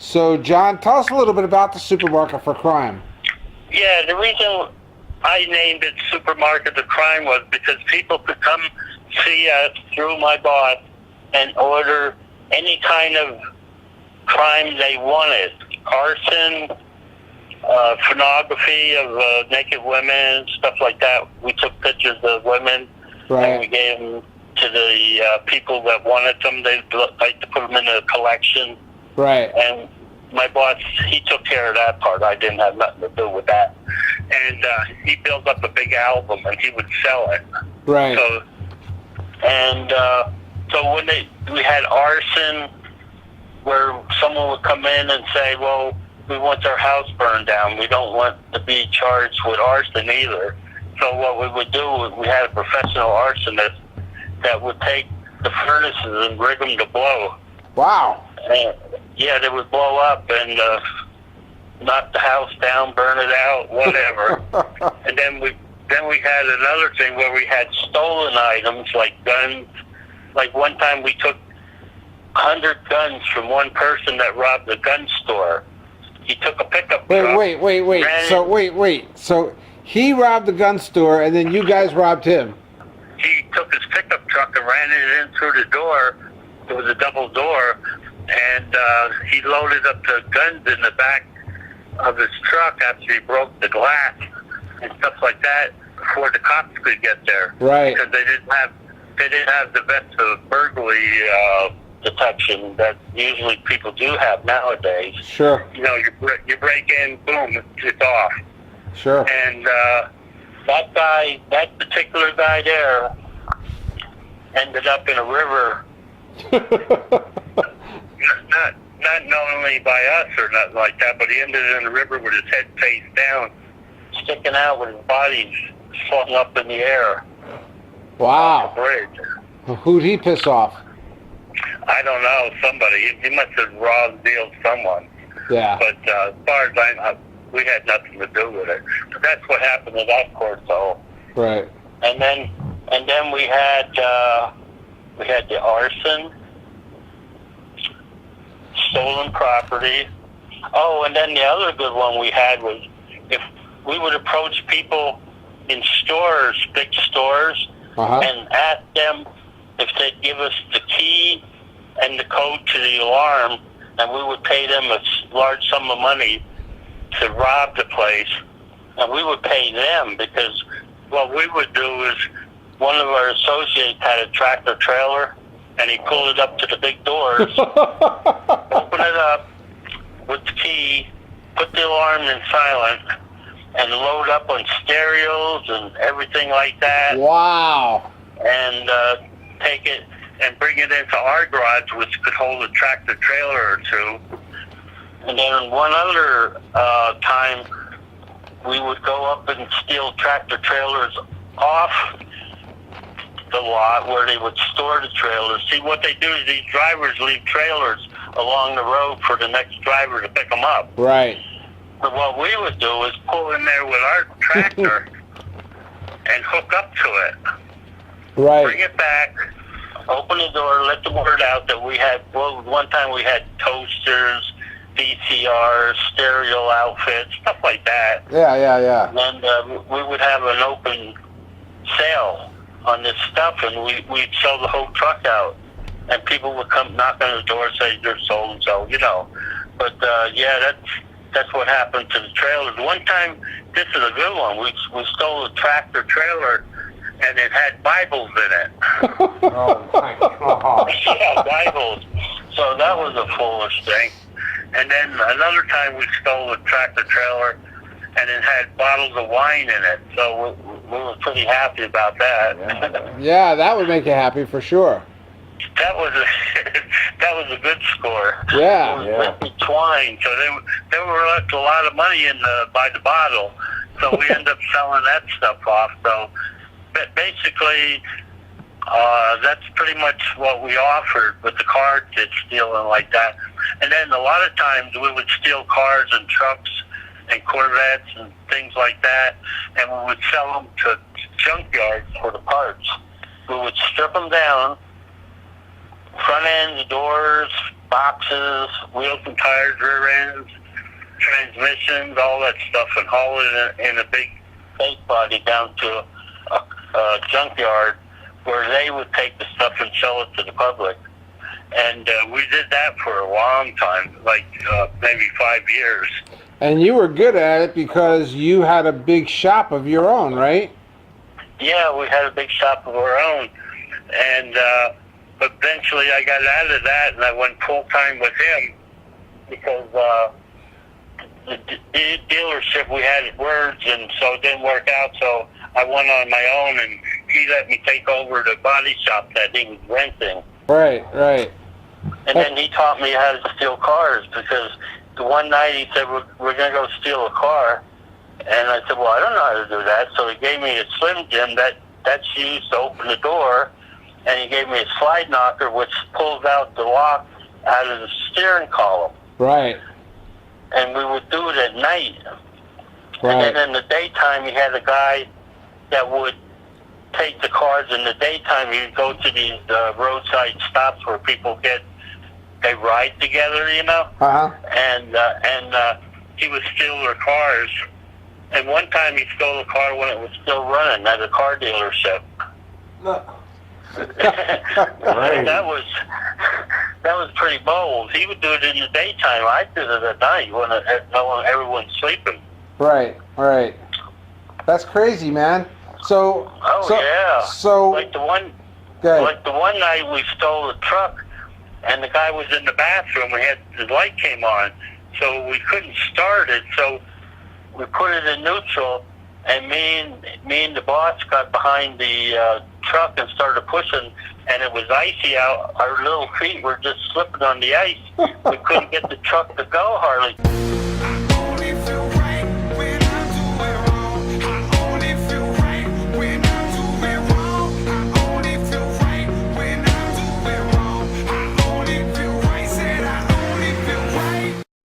So, John, tell us a little bit about the Supermarket for Crime. Yeah, the reason I named it Supermarket of Crime was because people could come see us through my boss and order any kind of crime they wanted. Arson, pornography of naked women, stuff like that. We took pictures of women and we gave them to the people that wanted them. They'd like to put them in a collection. Right. And my boss, he took care of that part. I didn't have nothing to do with that. And he built up a big album and he would sell it. Right. So when we had arson, where someone would come in and say, well, we want our house burned down. We don't want to be charged with arson either. So what we would do, we had a professional arsonist that would take the furnaces and rig them to blow. Wow. And, yeah, they would blow up and knock the house down, burn it out, whatever. And then we had another thing where we had stolen items like guns. Like one time we took 100 guns from one person that robbed a gun store. He took a pickup truck. Wait. So he robbed the gun store and then you guys robbed him. He took his pickup truck and ran it in through the door. It was a double door. And he loaded up the guns in the back of his truck after he broke the glass and stuff like that before the cops could get there. Right. Because they didn't have the best of burglary detection that usually people do have nowadays. Sure. You know, you break in, boom, it's off. Sure. And that particular guy there ended up in a river. Not knowingly by us or nothing like that, but he ended in the river with his head face down, sticking out with his body flung up in the air. Wow. Off the bridge. Who'd he piss off? I don't know, somebody. He must have raw dealed someone. Yeah. But as far as I know, we had nothing to do with it. But that's what happened to that court, though. Right. And then we had the arson, stolen property. Oh, and then the other good one we had was if we would approach people in stores, big stores, and ask them if they'd give us the key and the code to the alarm, and we would pay them a large sum of money to rob the place, and we would pay them because what we would do is one of our associates had a tractor trailer, and he pulled it up to the big doors, open it up with the key, put the alarm in silent, and load up on stereos and everything like that. Wow. And take it and bring it into our garage, which could hold a tractor trailer or two. And then one other time, we would go up and steal tractor trailers off the lot where they would store the trailers. See, what they do is these drivers leave trailers along the road for the next driver to pick them up. Right. But what we would do is pull in there with our tractor and hook up to it. Right. Bring it back, open the door, let the word out that we had, well, one time we had toasters, VCRs, stereo outfits, stuff like that. Yeah. And we would have an open sale on this stuff, and we'd sell the whole truck out. And people would come knock on the door and say they're sold and so, you know. But, yeah, that's what happened to the trailers. One time, this is a good one, we stole a tractor trailer, and it had Bibles in it. Oh, my God. Yeah, Bibles. So that was a foolish thing. And then another time we stole a tractor trailer, and it had bottles of wine in it. So we were pretty happy about that. Yeah, that would make you happy for sure. That was a good score. Yeah. It was twine. So they were left a lot of money by the bottle. So we ended up selling that stuff off. So basically, that's pretty much what we offered with the car stealing like that. And then a lot of times we would steal cars and trucks and Corvettes and things like that, and we would sell them to junkyards for the parts. We would strip them down, front ends, doors, boxes, wheels and tires, rear ends, transmissions, all that stuff, and haul it in a big fake body down to a junkyard where they would take the stuff and sell it to the public. And we did that for a long time, like maybe 5 years. And you were good at it because you had a big shop of your own, right? Yeah, we had a big shop of our own. And eventually I got out of that and I went full-time with him because the dealership, we had words, and so it didn't work out. So I went on my own, and he let me take over the body shop that he was renting. Right, right. And then he taught me how to steal cars, because the one night he said, we're going to go steal a car. And I said, well, I don't know how to do that. So he gave me a Slim Jim that's used to open the door, and he gave me a slide knocker, which pulls out the lock out of the steering column. Right. And we would do it at night. Right. And then in the daytime, he had a guy that would take the cars in the daytime. He'd go to these roadside stops where people they ride together, you know? Uh-huh. And he would steal their cars. And one time he stole a car when it was still running at a car dealership. Right. That was pretty bold. He would do it in the daytime. I did it at night when everyone's sleeping. Right, right. That's crazy, man. So, yeah. So, like the one night we stole a truck, and the guy was in the bathroom. The light came on, so we couldn't start it. So we put it in neutral, and me and the boss got behind the truck and started pushing, and it was icy out. Our little feet were just slipping on the ice. We couldn't get the truck to go hardly.